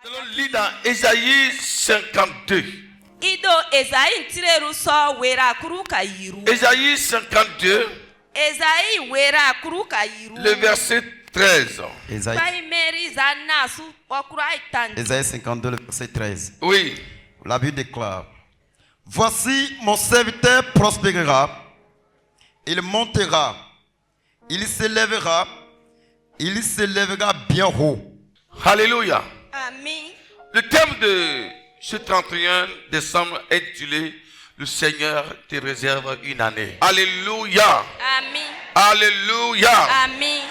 Nous lisons dans Ésaïe 52. Ido Esaïe ntireru so wera kuruka yiru. Ésaïe 52. Esaïe wera kuruka yiru. Le verset 13. Ésaïe 52, le verset 13. Oui. La Bible déclare: Voici mon serviteur prospérera, il montera, il s'élèvera bien haut. Alléluia. Amen. Le thème de ce 31 décembre est intitulé Le Seigneur te réserve une année. Alléluia. Amen. Alléluia. Amen.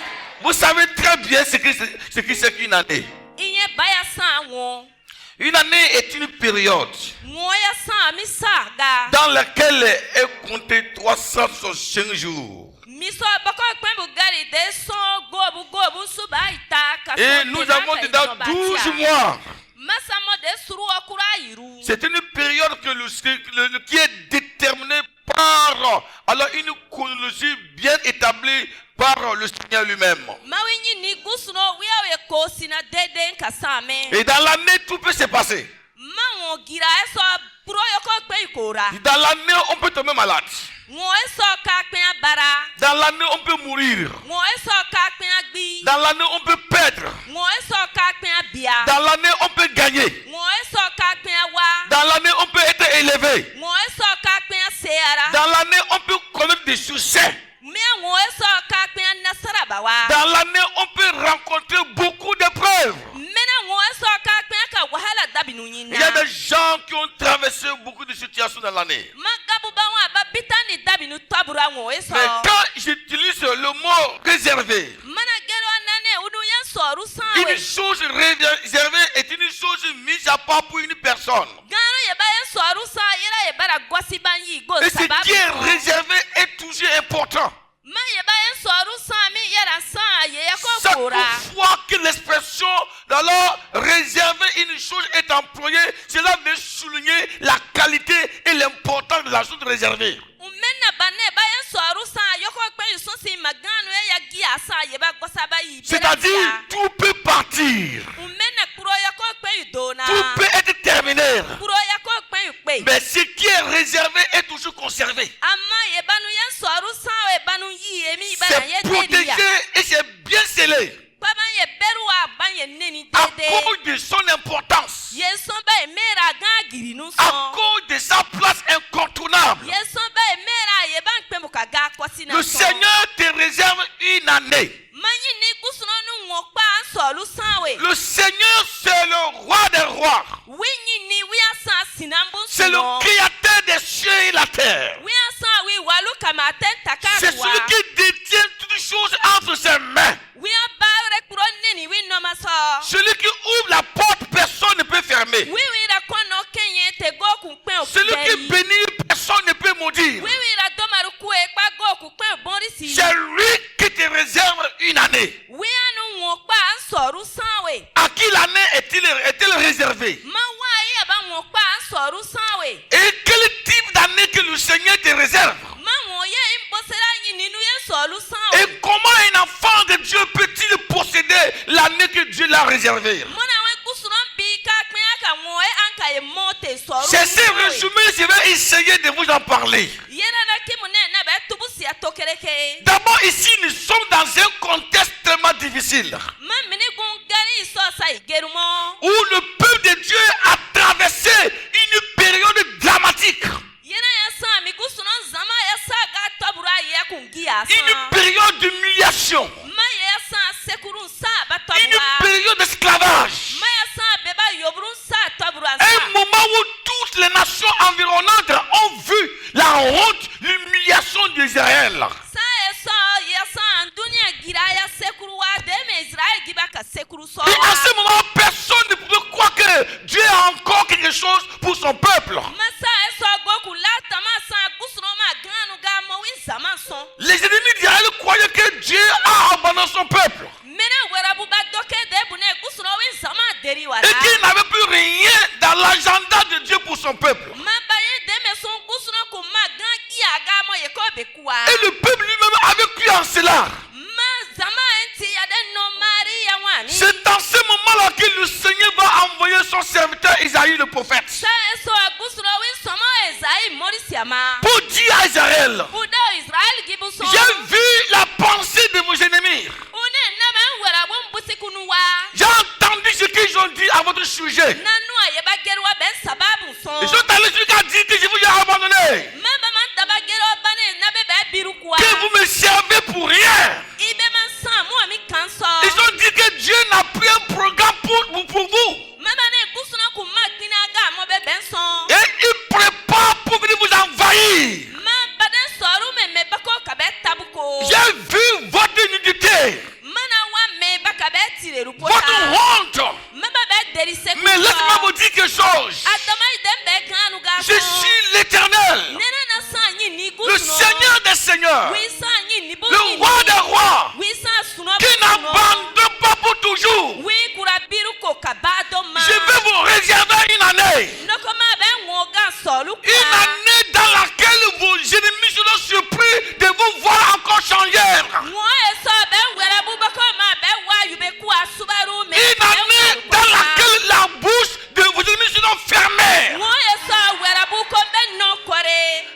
Vous savez très bien ce que c'est qu'une année. Inye baya san won. Une année est une période Moya san mi saga. dans laquelle est compté 365 jours. Miso bako kpembu gari de son gobu suba ita. Et nous avons dedans 12 mois. Masamo de suru okura yiru. C'est une période qui est déterminée par alors une chronologie bien établie par le Seigneur lui-même. Et dans l'année, tout peut se passer. Dans l'année, on peut tomber malade. Dans l'année, on peut mourir. Dans l'année, on peut perdre. Dans l'année, on peut gagner. Dans l'année, on peut être élevé. Dans l'année, on peut connaître des succès. Dans l'année, on peut rencontrer beaucoup d'épreuves. Il y a des gens qui ont traversé beaucoup de situations dans l'année. Mais quand j'utilise le mot réservé, une chose réservée est une chose mise à part pour une personne. Et ce qui est réservé est toujours important. Chaque fois que l'expression d'alors réserver une chose est employée, cela veut souligner la qualité et l'importance de la chose réservée. C'est-à-dire, tout peut partir. Tout peut être terminé. Mais ce qui est réservé est toujours conservé. C'est protégé et c'est bien scellé. À cause de son importance. À cause de sa place incontournable. Le Seigneur te réserve une année. Le Seigneur, c'est le roi des rois. C'est le créateur des cieux et la terre. C'est celui qui détient toutes choses entre ses mains. Celui qui ouvre la porte, personne ne peut fermer. Celui qui bénit, personne ne peut maudire. C'est lui qui te réserve une année. À qui l'année est-elle réservée? Et quel type d'année que le Seigneur te réserve? Et comment un enfant de Dieu peut-il posséder l'année que Dieu l'a réservée? C'est ce résumé, je vais essayer de vous en parler. D'abord, ici, nous sommes dans un contexte tellement difficile où le peuple de Dieu a traversé une période dramatique. Une période d'humiliation. Une période d'esclavage. Un moment où toutes les nations environnantes ont vu la honte, l'humiliation d'Israël. Et à ce moment, personne ne pouvait croire que Dieu a encore quelque chose pour son peuple. Les ennemis d'Israël croyaient que Dieu a abandonné son peuple. Et qu'il n'avait plus rien dans l'agenda de Dieu pour son peuple. Et le peuple lui-même avait cru en cela. C'est dans ce moment-là que le Seigneur va envoyer à Israël. J'ai vu la pensée de vos ennemis. J'ai entendu ce qu'ils ont dit à votre sujet. Ils sont allés jusqu'à dire que je vous ai abandonné. Que vous me servez pour rien. Ils ont dit que Dieu n'a pris un programme pour vous. Et il prépare pour venir vous envahir. J'ai vu votre nudité, votre honte. Mais laissez-moi vous dire quelque chose. Je suis l'Éternel, le Seigneur des Seigneurs, le Roi des Rois, qui n'abandonne pas pour toujours. Je vais vous réserver une année. Une année dans laquelle vos ennemis seront surpris de vous voir encore changer. Une année dans laquelle la bouche de vos ennemis seront fermée.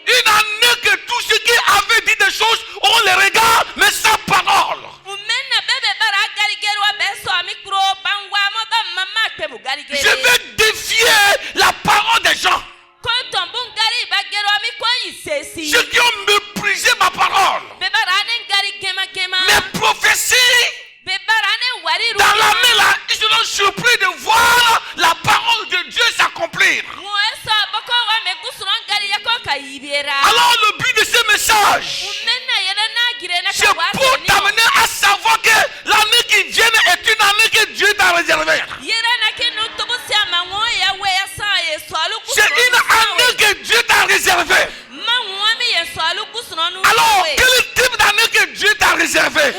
Une année que tous ceux qui avaient dit des choses auront les regards mais sans parole. Je vais défier la parole des gens. Ceux qui ont méprisé ma parole, mes prophéties, dans l'année là, ils seront surpris de voir la parole de Dieu s'accomplir. Alors le but de ce message, c'est pour t'amener à savoir que l'année qui vient est une année que Dieu t'a réservée. C'est une année que Dieu t'a réservée. Alors, quel type d'année que Dieu t'a réservé?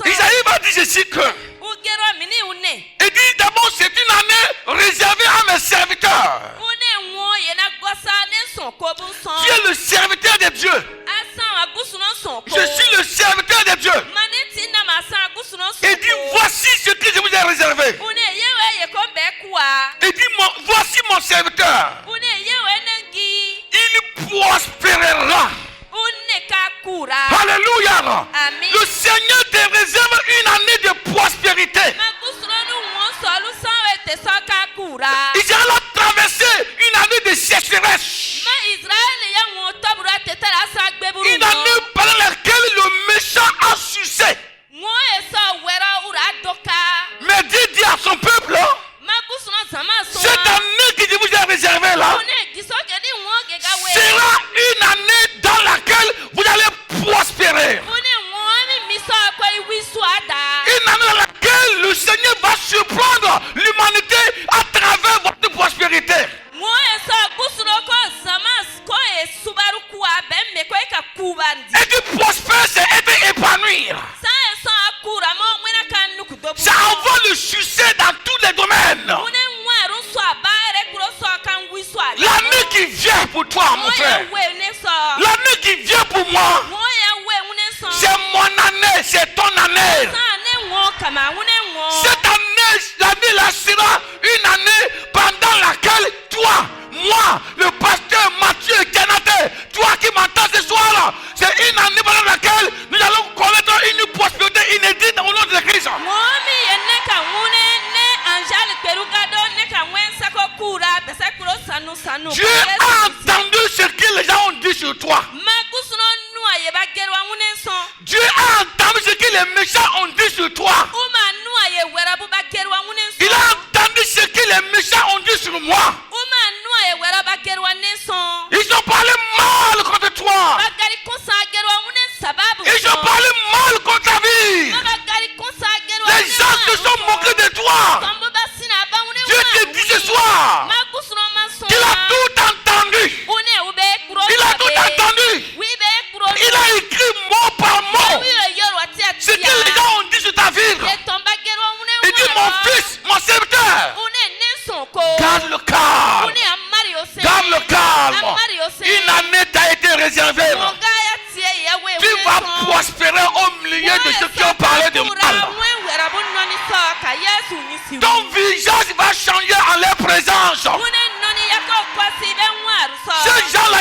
Isaïe m'a dit ceci que il dit d'abord c'est une année réservée à mes serviteurs. Tu es le serviteur de Dieu. Je suis le serviteur de Dieu. Et dit voici ce que je vous ai réservé. Et dit voici mon serviteur. Il prospérera. Alléluia. Le Seigneur te réserve une année de prospérité. Israël a traversé une année de sécheresse. Une année pendant laquelle le méchant a sucé. Mais Dieu dit à son peuple, cette année que je vous ai réservée là sera une année dans laquelle vous allez prospérer. Une année dans laquelle le Seigneur va surprendre l'humanité à travers votre prospérité. Et de prospérer, c'est être épanoui. Ça envoie le succès dans tous les domaines. L'année qui vient pour toi, mon frère, l'année qui vient pour moi, c'est mon année, c'est ton année. Cette année, l'année là sera une année pendant laquelle toi, moi, le pasteur Mathieu Kanate, toi qui m'entends ce soir, c'est une année pendant laquelle nous allons connaître une prospérité inédite au nom de Christ. Dieu a entendu ce que les gens ont dit sur toi. Dieu a entendu ce que les méchants ont dit sur toi. Il a entendu ce que les méchants ont dit sur moi. Ils ont parlé mal contre toi. Ils ont parlé mal contre ta vie. Les gens se sont moqués de toi. Dieu te dit ce soir qu'il a tout entendu. Il a tout entendu. Il a écrit mot par mot ce que les gens ont dit sur ta vie. Il dit mon fils, mon serviteur, garde le calme. Garde le calme. Une année t'a été réservée. Tu vas prospérer au milieu de ceux qui ont parlé de mal. Ton visage va changer en leur présence. Ces gens-là,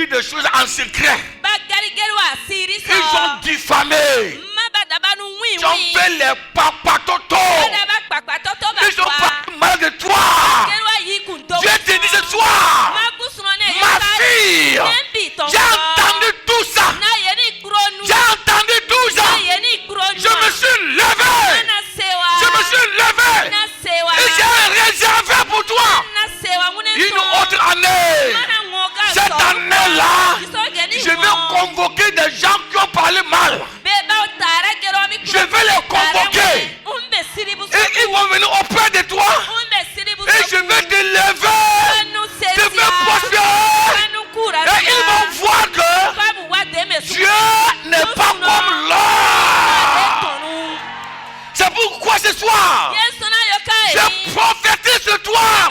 des choses en secret. Ils ont diffamé. Ils ont fait les papatotos. Ils ont parlé mal de toi. Dieu te dit ce soir, ma fille, j'ai entendu tout ça. J'ai entendu tout ça. Je me suis levé. Je me suis levé. Et j'ai réservé pour toi une autre année. Cette année-là, je vais convoquer des gens qui ont parlé mal. Je vais les convoquer. Et ils vont venir auprès de toi. Et je vais te lever. Te faire prospérer. Et ils vont voir que Dieu n'est pas comme l'homme. C'est pourquoi ce soir, je prophétise sur toi.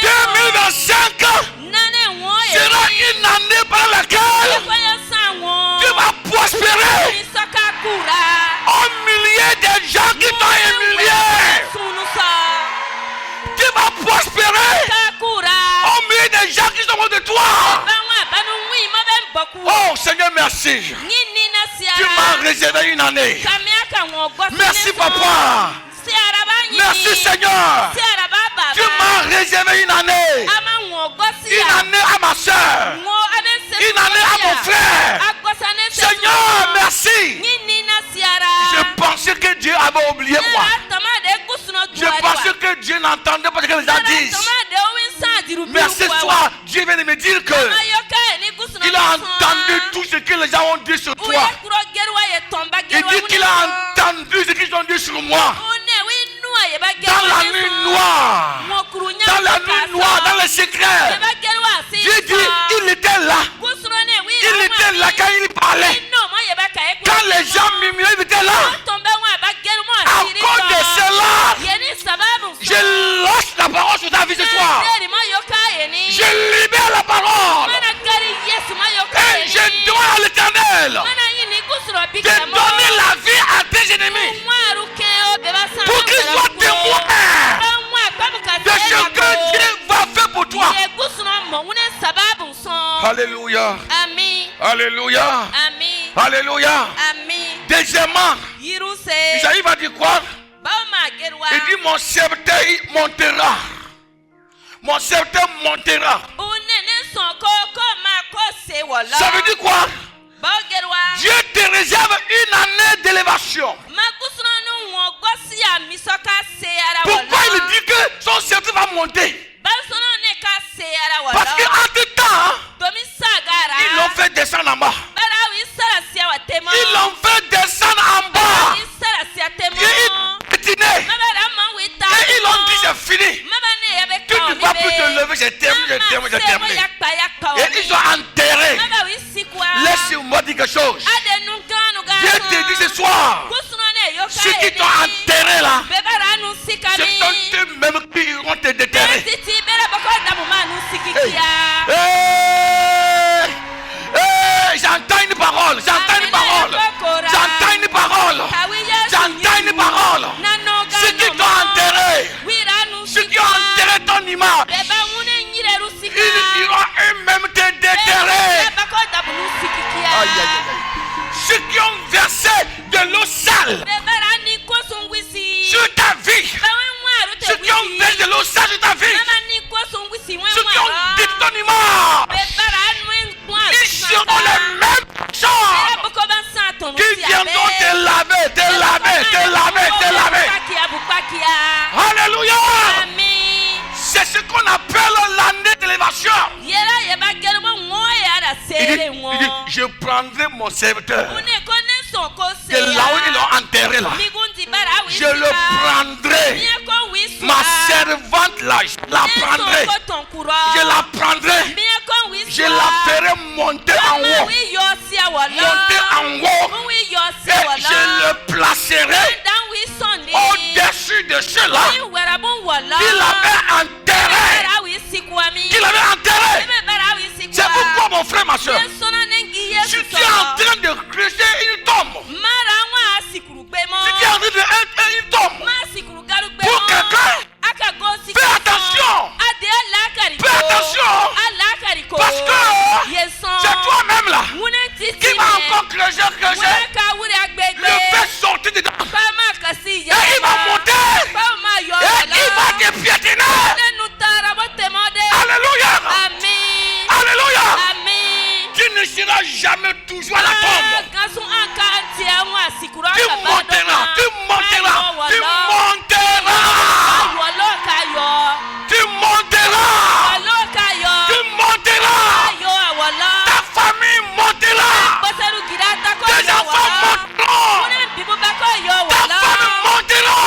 2025 sera une année par laquelle tu vas prospérer. Au milieu des gens qui t'ont humilié, tu vas prospérer. Au milieu des gens qui sont contre toi. Oh Seigneur, merci. Tu m'as réservé une année. Merci papa. Merci Seigneur. Tu m'as réservé une année. Une année à ma soeur. Une année à mon frère. Seigneur, merci. Je pensais que Dieu avait oublié moi. Je pensais que Dieu n'entendait pas ce que les gens disent. Mais ce soir, Dieu vient de me dire que il a entendu tout ce que les gens ont dit sur toi. Il dit qu'il a entendu ce qu'ils ont dit sur moi. Dans la nuit noire, dans la nuit noire, dans le secret, Dieu dit, il était là. Il était là quand il parlait. Quand les gens murmuraient, il était là. À cause de cela, je lâche la parole sur ta vie ce soir. Je libère la parole. Et je dois à l'Éternel de donner la vie à tes ennemis. Pour qu'ils soient témoins de ce que Dieu va faire pour toi. Alléluia. Alléluia. Alléluia. Deuxièmement, Isaïe va dire quoi? Il dit mon serviteur montera. Mon serviteur montera. Ça veut dire quoi? Dieu te réserve une année d'élévation. Pourquoi il dit que son serviteur va monter? Parce qu'entre temps, ils l'ont fait descendre en bas. Ils l'ont fait descendre en bas. Et ils l'ont dit c'est fini. Tu ne vas plus te lever, je t'aime. Et ils ont enterré. Laisse-moi dire quelque chose. Dieu te dit ce soir, ceux qui t'ont enterré là, ce sont eux-mêmes qui iront te déterrer. J'entends une parole. J'entends une parole. J'entends une parole. J'entends une parole. Ceux qui t'ont enterré, ceux qui ont enterré ton image, ils iront eux-mêmes te déterrer. Ceux qui ont versé de l'eau sale sur ta vie, ceux qui ont versé de l'eau sale sur ta vie, ceux qui ont dit ton image, ils seront les mêmes gens qui viendront te laver. Alléluia. C'est ce qu'on appelle l'année d'élévation. Il dit, je prendrai mon serviteur de là où ils l'ont enterré là. Je le prendrai. Ma servante là, je la prendrai. Je la prendrai. Je la ferai monter en haut. Monter en haut. Et je le placerai au-dessus de ceux-là qui l'avaient enterré. C'est pourquoi mon frère, ma soeur, si tu es en train de creuser une tombe, si tu es en train de une tombe pour quelqu'un, fais attention. Fais attention. Parce que Ta famille montera. Tes enfants monteront. Ta famille montera.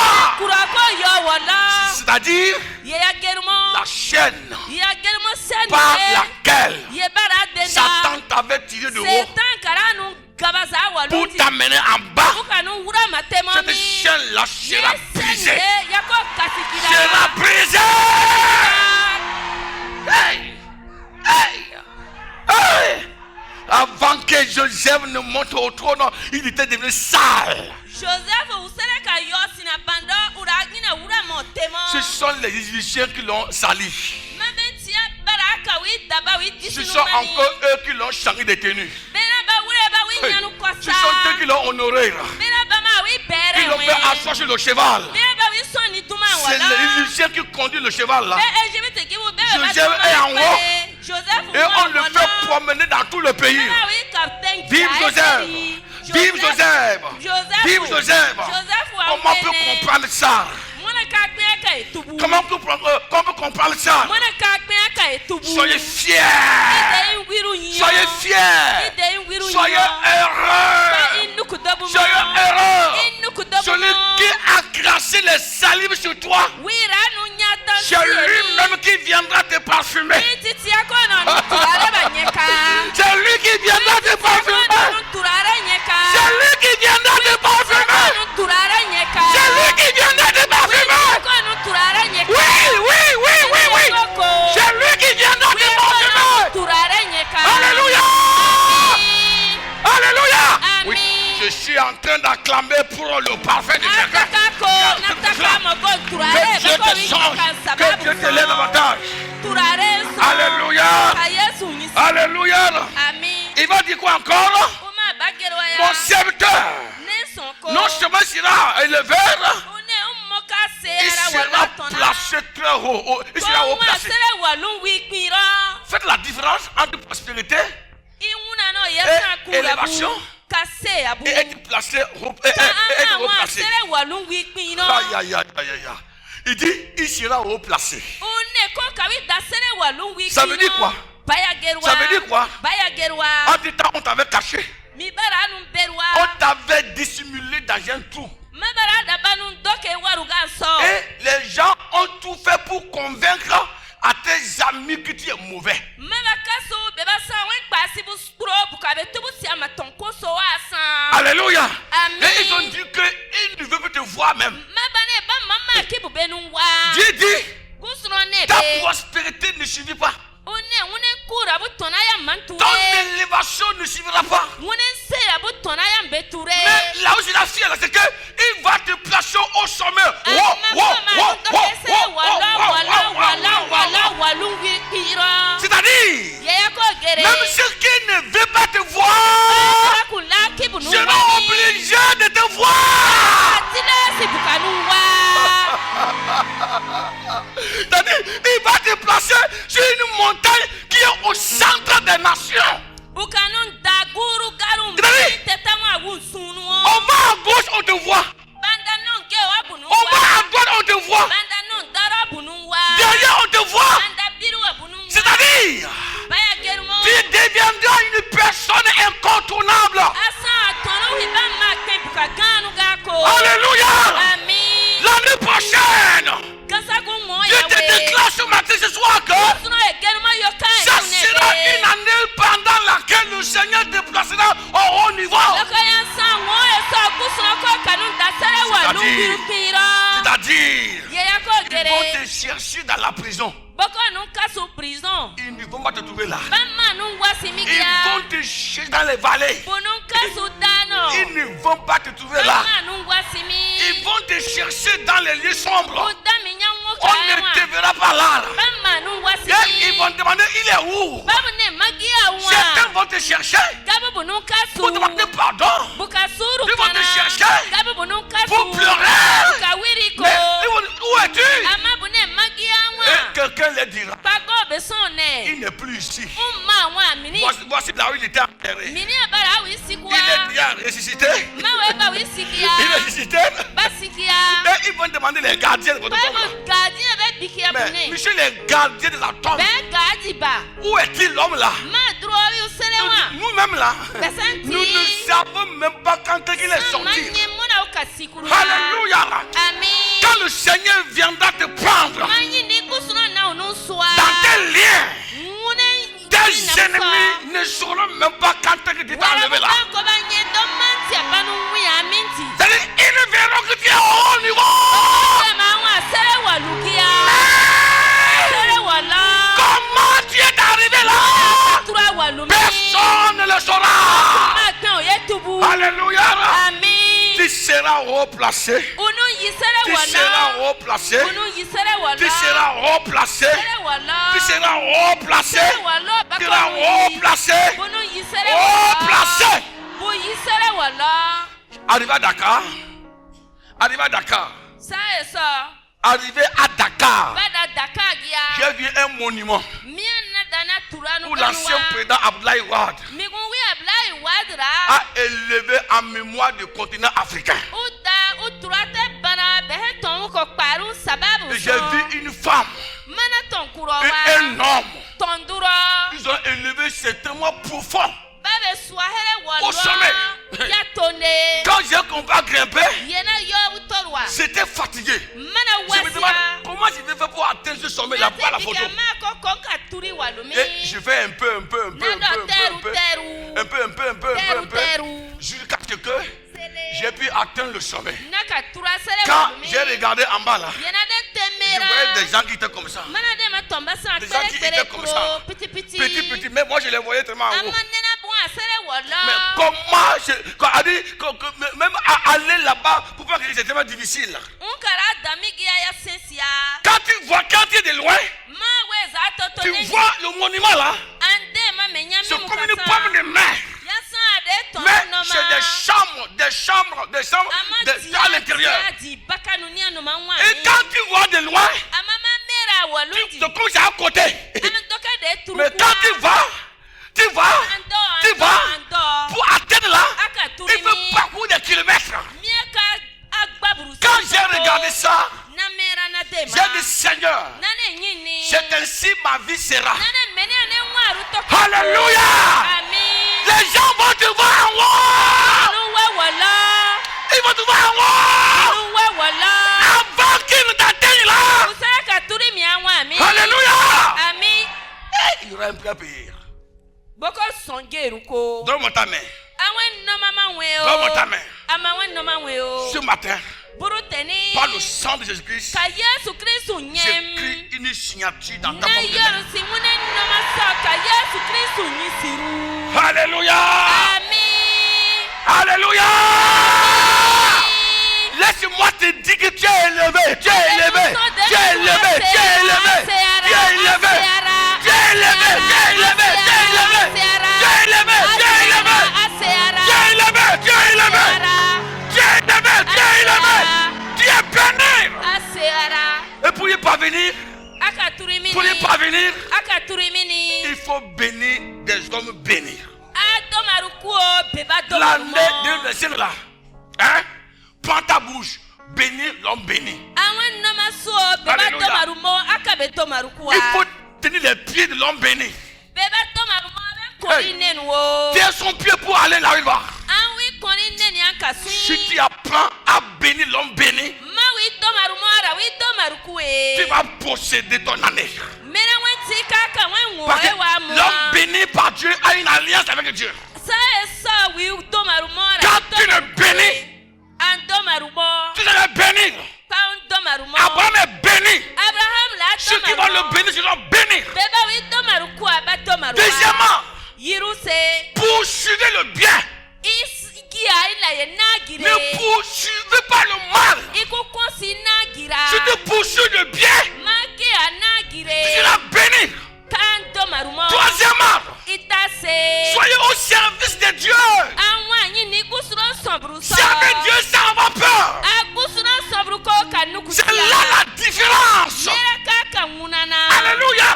C'est-à-dire la chaîne par laquelle Satan t'avait tiré de haut pour t'amener en bas. Cette chaîne-là sera brisée. Sera brisée. Hey! Hey! Hey! Avant que Joseph ne monte au trône, il était devenu sale. Ce sont les Égyptiens qui l'ont sali. Ce sont encore eux qui l'ont changé de tenue. Ce sont eux qui l'ont honoré. Ils l'ont fait asseoir sur le cheval. C'est les Égyptiens qui conduisent le cheval là. Joseph est en haut. Et on le fait promener dans tout le pays. Vive Joseph! Vive Joseph! Vive Joseph! Comment on peut comprendre ça? Comment on peut comprendre ça? Soyez fiers! Soyez fiers! Soyez heureux! Soyez heureux! Celui qui a craché les salives sur toi, c'est lui-même qui viendra te parfumer. C'est lui qui viendra te parfumer. C'est lui qui viendra te parfumer. C'est lui qui viendra te parfumer. Oui. C'est lui qui viendra te parfumer. Alléluia. Alléluia. Oui, je suis en train d'acclamer pour le parfum de quelqu'un. Que Dieu te change. Que Dieu te lève davantage. Alléluia. Alléluia. Il va dire quoi encore? Mon serviteur non seulement sera élevé, il sera placé très haut. Il sera haut placé. Faites la différence entre prospérité et élévation. Et être placé haut placé. Aïe. Il dit il sera haut placé. Ça veut dire quoi? Ça veut dire quoi? En tout temps on t'avait caché. On t'avait dissimulé dans un trou. Et les gens ont tout fait pour convaincre à tes amis que tu es mauvais. Alléluia. Et ils ont dit qu'ils ne veulent plus te voir même. Dieu dit, ta prospérité ne suffit pas. Ton élévation ne suffira pas. Mais là où je la fière, c'est qu'il va te placer au sommet. C'est-à-dire, même ceux qui ne veulent pas te voir seront obligés de te voir. C'est-à-dire, il va te placer sur une montagne qui est au centre des nations. On va à gauche, on te voit. On va à droite, on te voit. Derrière, on te voit. C'est-à-dire, tu deviendras une personne incontournable. Alléluia. L'année prochaine, je te déclare ce matin, ce soir, que ça sera une année pendant laquelle le Seigneur te placera au haut niveau. C'est-à-dire, ils vont te chercher dans la prison. Ils ne vont pas te trouver là. Ils vont te chercher dans les vallées. Ils ne vont pas te trouver là. Ils vont te chercher dans les lieux sombres. On ne te verra pas là. Et ils vont te demander il est où. Certains vont te chercher pour demander pardon. Ils vont te chercher pour pleurer. Mais où es-tu? Et quelqu'un leur dira, il n'est plus ici. Mini. Voici là où il était enterré. Mini abara Il wisikwa. est déjà ressuscité. Maweba wisikia. Il est ressuscité. Basikia. Et ils vont demander les gardiens de votre tombe. Gardien be bikia Mais bune. monsieur, les gardiens de la tombe, Be gadiba. où est-il l'homme là? Ma droit uselewa. Nous-mêmes là, Besanti. nous ne savons même pas quand il est sorti. Manye mona ukasikuru. Alléluia. Amen. Quand le Seigneur viendra te prendre Manye ni kusuna na unuswa. dans tes liens, Mune. tes ennemis ne sauront même pas quand il est enlevé là. C'est-à-dire, ils ne verront que tu es au haut niveau. Comment tu es arrivé là? Personne ne le saura. Alléluia. Tu seras haut placé. Tu seras haut placé. Tu seras haut placé. Tu seras haut placé. Tu seras haut placé. Haut placé. Arrivé à Dakar. Arrivé à Dakar. Arrivé à Dakar. J'ai vu un monument où l'ancien président Abdoulaye Wade a élevé en mémoire du continent africain. Et j'ai vu une femme et un homme. Ils ont élevé certainement profond au sommet. Quand j'ai compris à grimper, j'étais fatigué. Je me demande comment je vais faire pour atteindre ce sommet là, pour la photo. Et je fais un peu. Jusqu'à ce que j'ai pu atteindre le sommet. Quand j'ai regardé en bas là, je voyais des gens qui étaient comme ça. Des gens qui étaient comme ça. Petit. Mais moi je les voyais tellement en haut. Mais comment même aller là-bas pour faire que c'est tellement difficile. Quand tu es de loin, tu vois le monument là. C'est comme une pomme de main. Mais c'est des chambres à l'intérieur. Et quand tu vois de loin, c'est comme c'est à côté. Mais quand tu vas pour atteindre là, il faut parcourir des kilomètres. Quand j'ai regardé ça, j'ai dit Seigneur, c'est ainsi ma vie sera. Alléluia. Les gens vont te voir en haut. Ils vont te voir en haut. Avant qu'ils ne t'atteignent là. Alléluia. Il y aura un prix à payer. Donne-moi ta main. Donne-moi ta main. Ce matin, par le sang de Jésus-Christ, j'écris une signature dans ta porte. Alléluia. Alléluia. Laisse-moi te dire que tu es élevé. Tu es élevé. Tu es élevé. Tu es élevé. Tu es élevé. Tu es élevé. Tu es élevé. Tu es élevé. Tu es élevé. Tu es élevé. Tu es élevé. Tu es élevé. Tu es élevé. Tu es élevé. Tu es béni. Et pour y parvenir, il faut bénir des hommes bénis. L'année de ciel là, hein? Prends ta bouche, bénis l'homme béni. Il faut tenir les pieds de l'homme béni. Tiens son pied pour aller là-bas. Si tu apprends à bénir l'homme béni, tu vas posséder ton année. Parce que l'homme béni par Dieu a une alliance avec Dieu. Quand tu le bénis, tu seras béni. Abraham est béni. Ceux qui vont le bénir seront bénis. Deuxièmement, poursuivez le bien. Ne poursuivez pas le mal. Si tu poursuis le bien, tu seras béni. Troisièmement, soyez au service de Dieu. Servez Dieu sans avoir peur. C'est là la différence. Alléluia.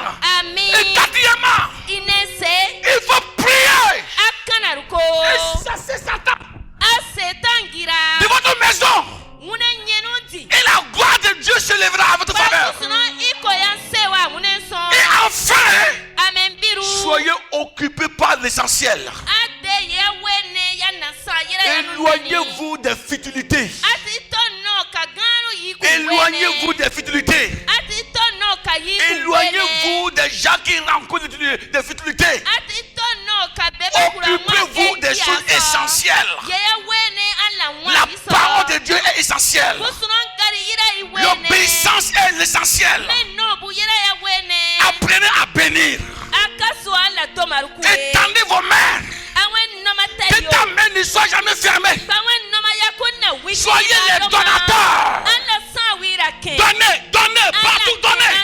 Et quatrièmement, l'essentiel. Éloignez-vous des futilités. Éloignez-vous des futilités. Éloignez-vous des gens qui rencontrent des futilités. Occupez-vous des choses essentielles. La parole de Dieu est essentielle. L'obéissance est l'essentiel. Apprenez à bénir. Étendez vos mains. Que ta main ne soit jamais fermée. Soyez les donateurs. Donnez, donnez, partout donnez.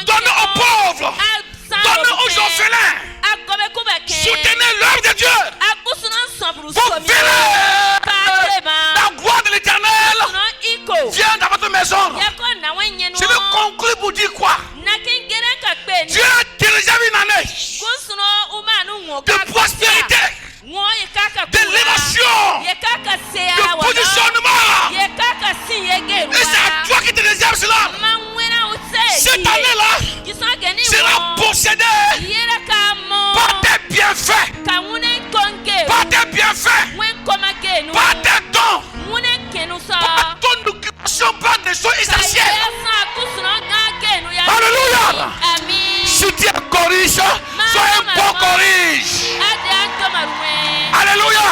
Donnez aux pauvres. Donnez aux orphelins. Soutenez l'œuvre de Dieu. Vous verrez la gloire de l'Éternel vient dans votre maison. Je vais conclure pour dire quoi? Dieu a dirigé une année de prospérité, d'élévation, de positionnement. Et c'est à toi qui te réserve cela. Cette année-là sera possédée par tes bienfaits, par tes bienfaits, par tes dons, par ton occupation, par des choses essentielles. Alléluia. Si tu es corrige, sois un bon corrige. Alléluia.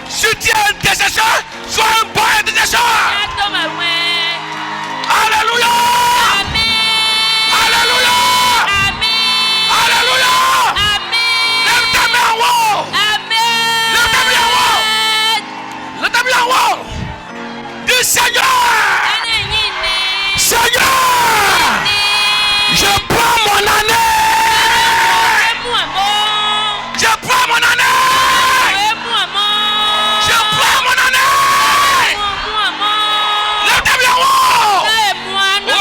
Si tu es un intercesseur, sois un bon intercesseur. Alléluia. Alléluia. Alléluia. Lève ta main en haut. Lève ta main en haut. Lève ta main en haut. Dis Seigneur. Seigneur. Je prends mon année. Je prends mon année. Je prends mon année. Lève ta main en haut.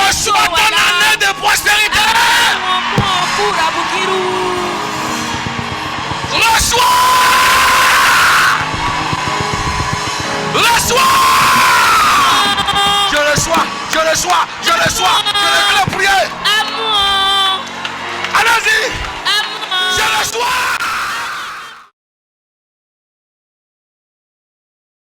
Reçois ton année de prospérité. Reçois. Reçois. Je reçois. Je reçois. Je reçois. Je vais le prier.